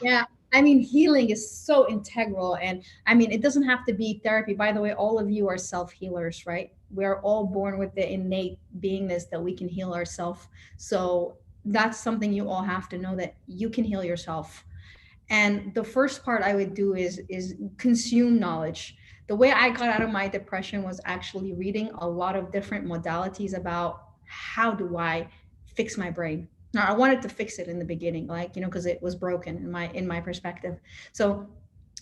Yeah. I mean, healing is so integral. And I mean, it doesn't have to be therapy. By the way, all of you are self healers, right? We're all born with the innate beingness that we can heal ourselves. So that's something you all have to know, that you can heal yourself. And the first part I would do is consume knowledge. The way I got out of my depression was actually reading a lot of different modalities about how do I fix my brain. Now I wanted to fix it in the beginning, like, because it was broken in my perspective. So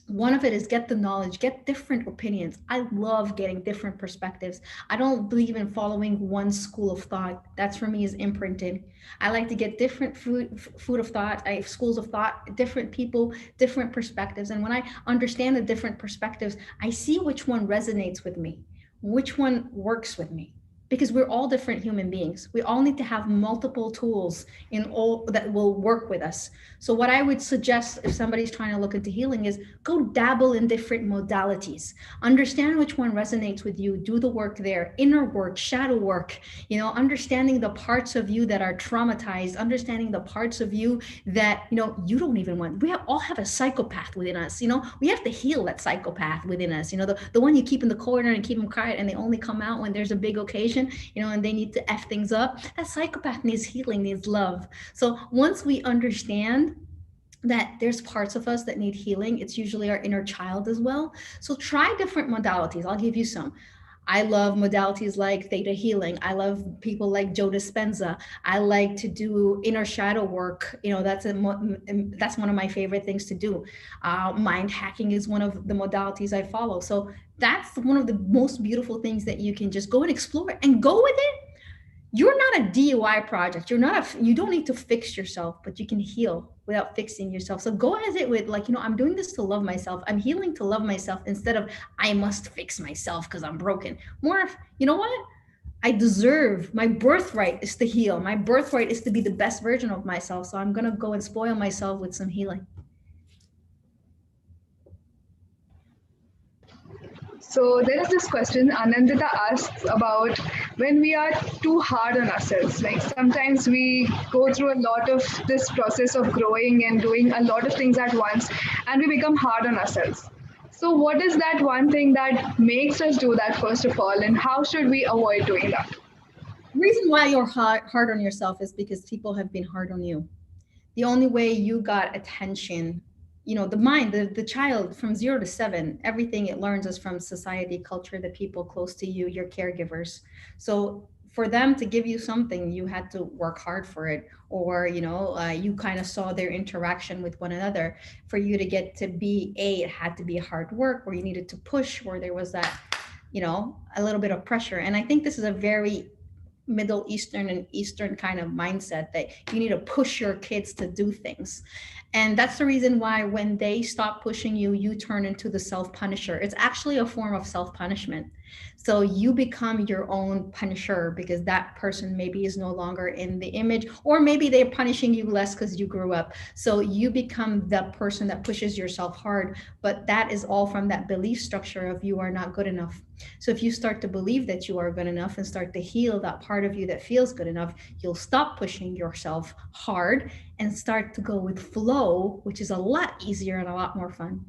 one of it is get the knowledge, get different opinions. I love getting different perspectives. I don't believe in following one school of thought. That's for me is imprinted. I like to get different food of thought, schools of thought, different people, different perspectives. And when I understand the different perspectives, I see which one resonates with me, which one works with me, because we're all different human beings. We all need to have multiple tools in all that will work with us. So what I would suggest if somebody's trying to look into healing is go dabble in different modalities. Understand which one resonates with you. Do the work there, inner work, shadow work, understanding the parts of you that are traumatized, understanding the parts of you that, you don't even want. We all have a psychopath within us. We have to heal that psychopath within us. The one you keep in the corner and keep them quiet and they only come out when there's a big occasion, and they need to F things up. That psychopath needs healing, needs love. So once we understand that there's parts of us that need healing, it's usually our inner child as well. So try different modalities. I'll give you some. I love modalities like theta healing. I love people like Joe Dispenza. I like to do inner shadow work. That's one of my favorite things to do. Mind hacking is one of the modalities I follow. So that's one of the most beautiful things that you can just go and explore and go with it. You're not a DIY project. You don't need to fix yourself, but you can heal without fixing yourself. So go as it with like, I'm doing this to love myself. I'm healing to love myself instead of I must fix myself because I'm broken. More of, you know what? I deserve, my birthright is to heal. My birthright is to be the best version of myself. So I'm going to go and spoil myself with some healing. So there is this question Anandita asks about when we are too hard on ourselves. Like sometimes we go through a lot of this process of growing and doing a lot of things at once, and we become hard on ourselves. So what is that one thing that makes us do that first of all, and how should we avoid doing that? The reason why you're hard on yourself is because people have been hard on you. The only way you got attention, the mind, the child from 0 to 7, everything it learns is from society, culture, the people close to you, your caregivers. So for them to give you something, you had to work hard for it, or you kind of saw their interaction with one another. For you to get to be it had to be hard work, where you needed to push, where there was that a little bit of pressure. And I think this is a very Middle Eastern and Eastern kind of mindset that you need to push your kids to do things. And that's the reason why when they stop pushing you, you turn into the self punisher. It's actually a form of self punishment. So you become your own punisher because that person maybe is no longer in the image, or maybe they're punishing you less because you grew up. So you become the person that pushes yourself hard. But that is all from that belief structure of you are not good enough. So if you start to believe that you are good enough and start to heal that part of you that feels good enough, you'll stop pushing yourself hard and start to go with flow, which is a lot easier and a lot more fun.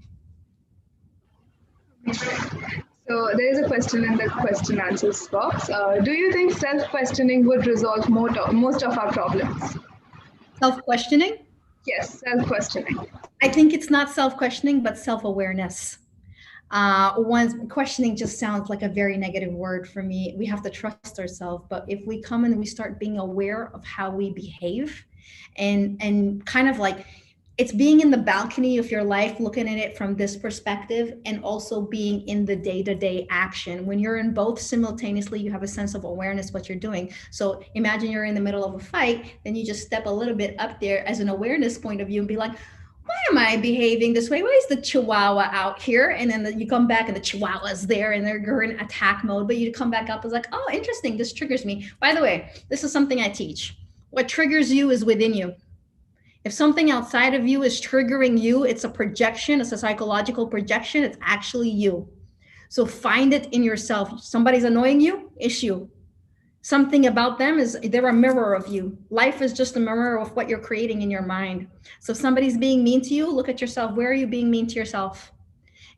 So there is a question in the question answers box. Do you think self-questioning would resolve most of our problems? Self-questioning? Yes, self-questioning. I think it's not self-questioning, but self-awareness. One questioning just sounds like a very negative word for me. We have to trust ourselves, but if we come and we start being aware of how we behave, and kind of like it's being in the balcony of your life, looking at it from this perspective, and also being in the day-to-day action. When you're in both simultaneously, you have a sense of awareness what you're doing. So imagine you're in the middle of a fight, then you just step a little bit up there as an awareness point of view and be like, why am I behaving this way? Why is the chihuahua out here? And then you come back and the chihuahua's there and they're in attack mode, but you come back up as like, oh, interesting, this triggers me. By the way, this is something I teach. What triggers you is within you. If something outside of you is triggering you, it's a projection, it's a psychological projection, it's actually you. So find it in yourself. Somebody's annoying you, issue. Something about them is they're a mirror of you. Life is just a mirror of what you're creating in your mind. So if somebody's being mean to you, look at yourself. Where are you being mean to yourself?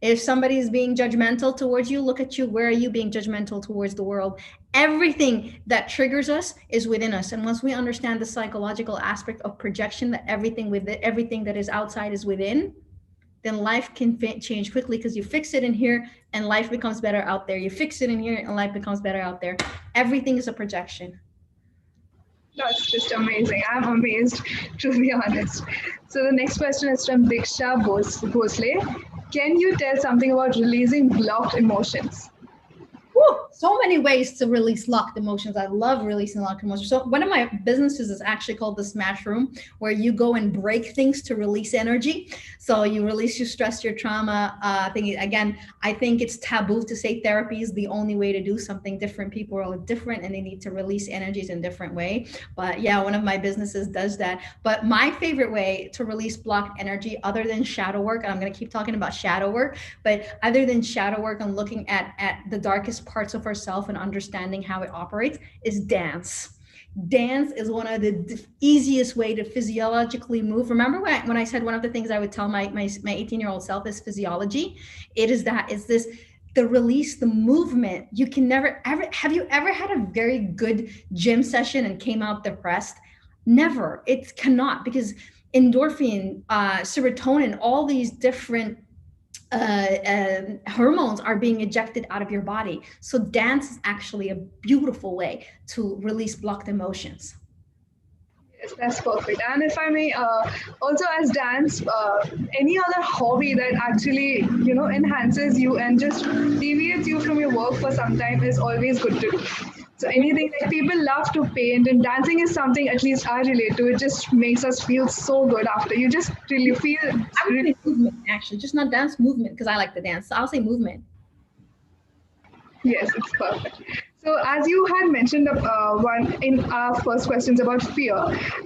If somebody's being judgmental towards you, look at you. Where are you being judgmental towards the world? Everything that triggers us is within us. And once we understand the psychological aspect of projection, that everything that is outside is within, then life can change quickly because you fix it in here and life becomes better out there. You fix it in here and life becomes better out there. Everything is a projection. That's just amazing. I'm amazed, to be honest. So the next question is from Diksha Bhosle. Can you tell something about releasing blocked emotions? Woo, so many ways to release locked emotions. I love releasing locked emotions. So one of my businesses is actually called the Smash Room, where you go and break things to release energy. So you release your stress, your trauma. I think it's taboo to say therapy is the only way to do something. Different people are different and they need to release energies in different way. But yeah, one of my businesses does that. But my favorite way to release blocked energy, other than shadow work, and I'm going to keep talking about shadow work, but other than shadow work and looking at the darkest parts of ourselves and understanding how it operates, is dance. Dance is one of the easiest way to physiologically move. Remember when I said one of the things I would tell my 18-year-old self is physiology? The release, the movement. You can never ever, have you ever had a very good gym session and came out depressed? Never. It cannot, because endorphin, serotonin, all these different hormones are being ejected out of your body. So dance is actually a beautiful way to release blocked emotions. Yes, that's perfect. And if I may, also as dance, any other hobby that actually, enhances you and just deviates you from your work for some time is always good to do. So anything like people love to paint, and dancing is something at least I relate to. It just makes us feel so good after. You just really feel I would say movement, actually, just not dance, movement, because I like to dance. So I'll say movement. yes, it's perfect. So as you had mentioned one in our first questions about fear,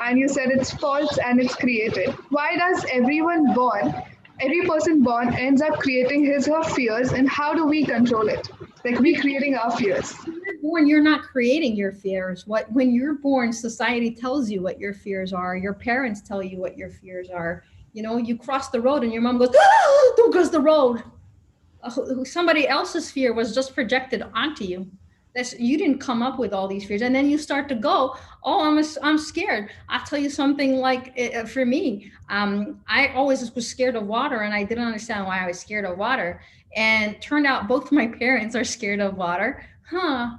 and you said it's false and it's created. Why does every person born ends up creating his or her fears, and how do we control it? Like recreating our fears. When you're born, you're not creating your fears. When you're born, society tells you what your fears are. Your parents tell you what your fears are. You know, you cross the road and your mom goes, "Ah, don't cross the road." Somebody else's fear was just projected onto you. That's, you didn't come up with all these fears, and then you start to go, oh, I'm scared. I'll tell you something, like for me, I always was scared of water, and I didn't understand why I was scared of water, and turned out both my parents are scared of water.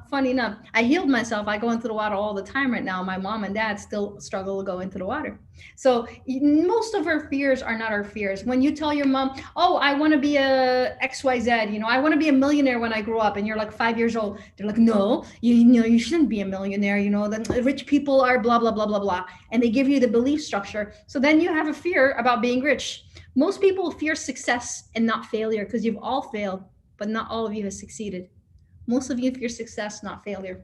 Funny enough, I healed myself. I go into the water all the time right now. My mom and dad still struggle to go into the water. So most of our fears are not our fears. When you tell your mom, oh, I want to be a XYZ, you know, I want to be a millionaire when I grow up, and you're like 5 years old, they're like, no, you know, you shouldn't be a millionaire, you know, the rich people are blah, blah, blah, blah, blah. And they give you the belief structure. So then you have a fear about being rich. Most people fear success and not failure, because you've all failed, but not all of you have succeeded. Most of you fear success, not failure.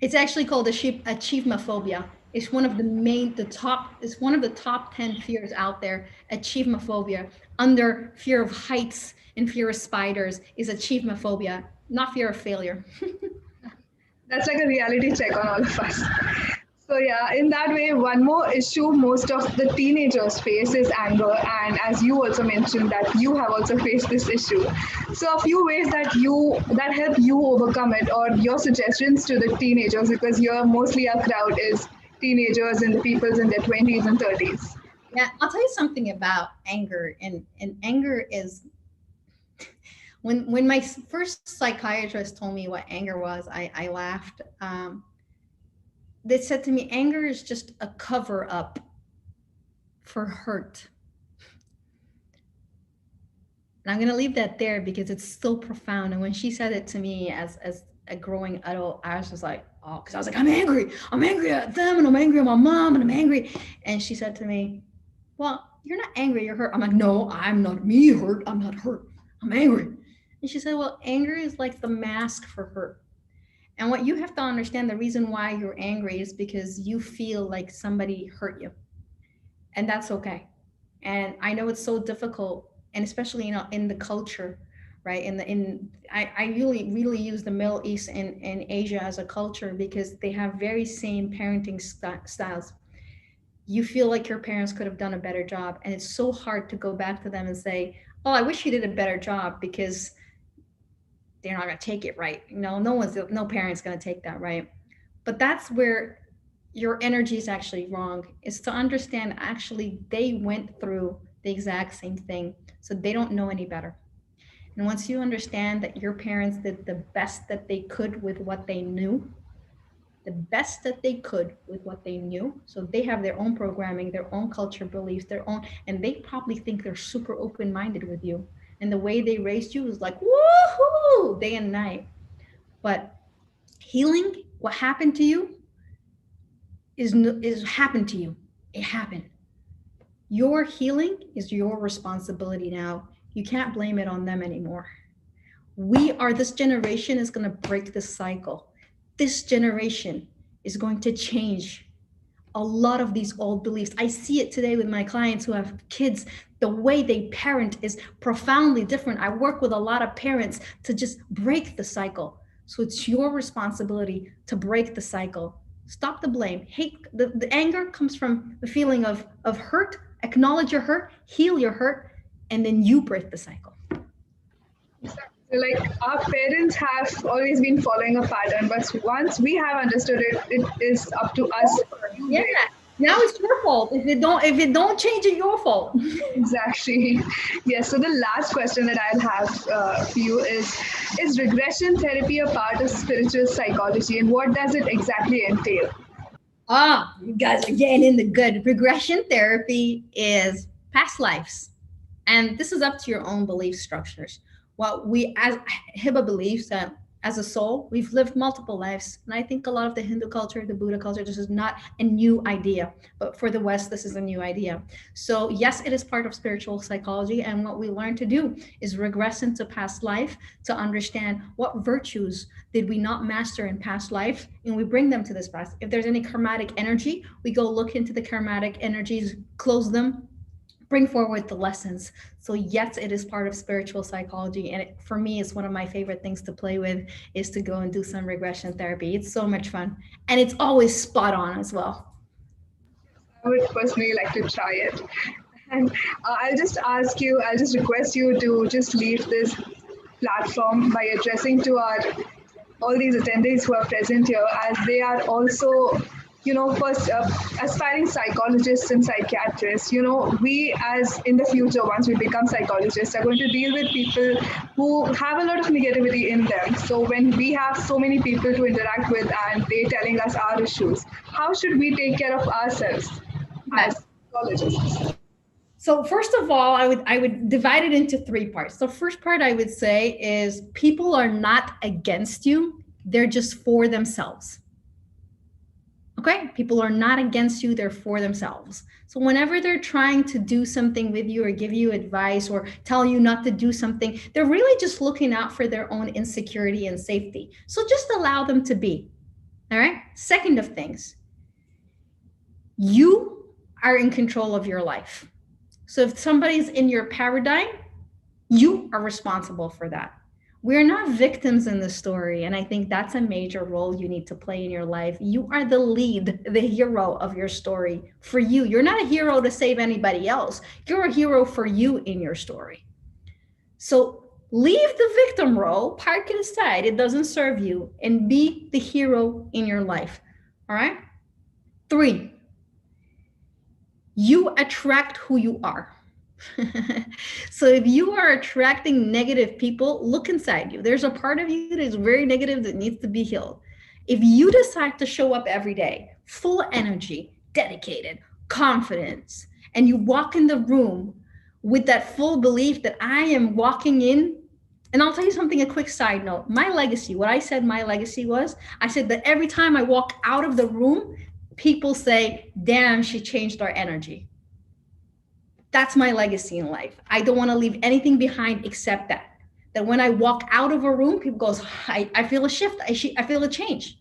It's actually called achievement phobia. It's one of it's one of the top 10 fears out there. Achievement phobia. Under fear of heights and fear of spiders is achievement phobia, not fear of failure. That's like a reality check on all of us. So yeah, in that way, one more issue most of the teenagers face is anger, and as you also mentioned that you have also faced this issue. So a few ways that help you overcome it, or your suggestions to the teenagers, because you're mostly our crowd is teenagers and the peoples in their 20s and 30s. Yeah, I'll tell you something about anger, and anger is, when my first psychiatrist told me what anger was, I laughed. They said to me, anger is just a cover up for hurt. And I'm going to leave that there because it's so profound. And when she said it to me as a growing adult, I was just like, oh, because I was like, I'm angry. I'm angry at them, and I'm angry at my mom, and I'm angry. And she said to me, well, you're not angry, you're hurt. I'm like, no, I'm not me hurt. I'm not hurt. I'm angry. And she said, well, anger is like the mask for hurt. And what you have to understand, the reason why you're angry is because you feel like somebody hurt you. And that's okay. And I know it's so difficult, and especially, you know, in the culture, right? I really use the Middle East and Asia as a culture, because they have very same parenting styles. You feel like your parents could have done a better job, and it's so hard to go back to them and say, oh, I wish you did a better job, because they're not going to take it right. You know, no parent's going to take that right. But that's where your energy is actually wrong, is to understand actually they went through the exact same thing, so they don't know any better. And once you understand that your parents did the best that they could with what they knew, the best that they could with what they knew, so they have their own programming, their own culture beliefs, their own, and they probably think they're super open-minded with you, and the way they raised you is like woohoo day and night. But healing, what happened to you, is happened to you. It happened. Your healing is your responsibility now. You can't blame it on them anymore. This generation is going to break the cycle. This generation is going to change a lot of these old beliefs. I see it today with my clients who have kids. The way they parent is profoundly different. I work with a lot of parents to just break the cycle. So it's your responsibility to break the cycle. Stop the blame. Hate, the anger comes from the feeling of hurt. Acknowledge your hurt, heal your hurt, and then you break the cycle. Like our parents have always been following a pattern, but once we have understood it, it is up to us. Yeah. Now it's your fault. If it don't change, it's your fault. Exactly. Yes. So the last question that I'll have for you is regression therapy a part of spiritual psychology, and what does it exactly entail? You guys are getting in the good. Regression therapy is past lives. And this is up to your own belief structures. Well, we, as Hiba believes that as a soul, we've lived multiple lives. And I think a lot of the Hindu culture, the Buddha culture, this is not a new idea. But for the West, this is a new idea. So, yes, it is part of spiritual psychology. And what we learn to do is regress into past life to understand what virtues did we not master in past life, and we bring them to this past. If there's any karmatic energy, we go look into the karmatic energies, close them, bring forward the lessons. So yes, it is part of spiritual psychology, and for me, it's one of my favorite things to play with is to go and do some regression therapy. It's so much fun, and it's always spot on as well. I would personally like to try it. And I'll just request you to just leave this platform by addressing to our all these attendees who are present here, as they are also, first aspiring psychologists and psychiatrists. We, as in the future, once we become psychologists, are going to deal with people who have a lot of negativity in them. So when we have so many people to interact with and they telling us our issues, how should we take care of ourselves as psychologists? So first of all, I would divide it into three parts. The first part I would say is people are not against you, they're just for themselves. Okay? People are not against you, they're for themselves. So whenever they're trying to do something with you or give you advice or tell you not to do something, they're really just looking out for their own insecurity and safety. So just allow them to be. All right? Second of things, you are in control of your life. So if somebody's in your paradigm, you are responsible for that. We're not victims in the story. And I think that's a major role you need to play in your life. You are the lead, the hero of your story for you. You're not a hero to save anybody else. You're a hero for you in your story. So leave the victim role, park it aside. It doesn't serve you, and be the hero in your life. All right? 3, you attract who you are. So if you are attracting negative people, look inside you. There's a part of you that is very negative that needs to be healed. If you decide to show up every day, full energy, dedicated, confidence, and you walk in the room with that full belief that I am walking in, and I'll tell you something, a quick side note. My legacy, what I said my legacy was, I said that every time I walk out of the room, people say, damn, she changed our energy. That's my legacy in life. I don't want to leave anything behind except that when I walk out of a room, people goes, I feel a shift. I feel a change.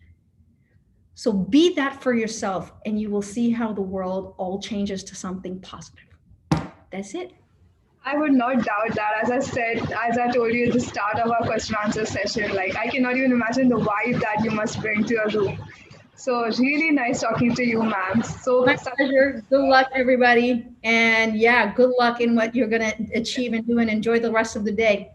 So be that for yourself, and you will see how the world all changes to something positive. That's it. I would not doubt that. As I told you at the start of our question answer session, like I cannot even imagine the vibe that you must bring to a room. So really nice talking to you, ma'am. So my pleasure. Good luck, everybody. And yeah, good luck in what you're going to achieve and do, and enjoy the rest of the day.